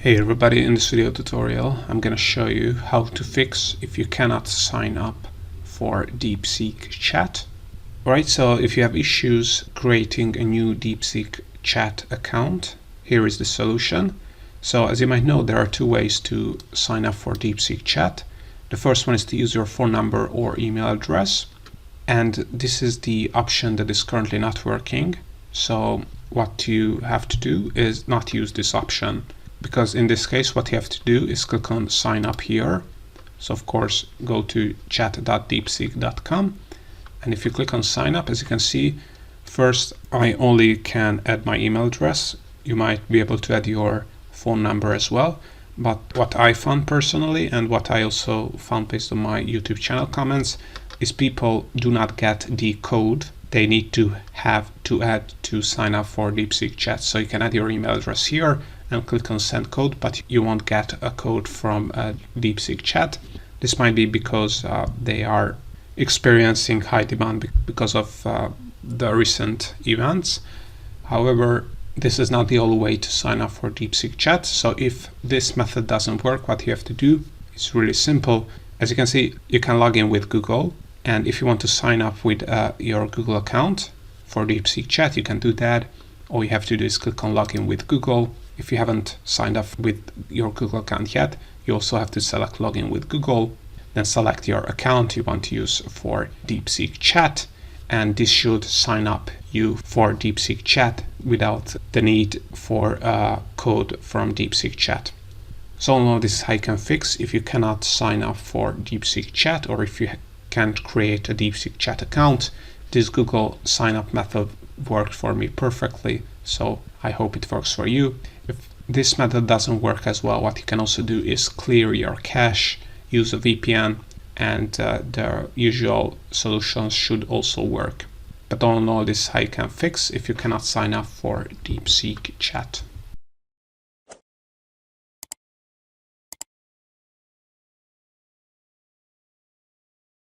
Hey everybody, in this video tutorial I'm going to show you how to fix if you cannot sign up for DeepSeek chat. Alright, so if you have issues creating a new DeepSeek chat account, here is the solution. So as you might know, there are two ways to sign up for DeepSeek chat. The first one is to use your phone number or email address, and this is the option that is currently not working. So what you have to do is not use this option, because in this case what you have to do is click on sign up here. So of course go to chat.deepseek.com, and if you click on sign up, as you can see, first I only can add my email address. You might be able to add your phone number as well, but what I found personally, and what I also found based on my YouTube channel comments, is people do not get the code they need to have to add to sign up for DeepSeek chat. So you can add your email address here and click on send code, but you won't get a code from DeepSeek chat. This might be because they are experiencing high demand because of the recent events. However, this is not the only way to sign up for DeepSeek chat. So if this method doesn't work, what you have to do is really simple. As you can see, you can log in with Google, and if you want to sign up with your Google account for DeepSeek chat, you can do that. All you have to do is click on login with Google. If you haven't signed up with your Google account yet, you also have to select login with Google, then select your account you want to use for DeepSeek chat, and this should sign up you for DeepSeek chat without the need for a code from DeepSeek chat. So now this is how you can fix if you cannot sign up for DeepSeek chat, or if you can't create a DeepSeek chat account. This Google sign up method worked for me perfectly, so I hope it works for you. If this method doesn't work as well, what you can also do is clear your cache, use a VPN, and the usual solutions should also work. But all in all, this is how you can fix if you cannot sign up for DeepSeek chat.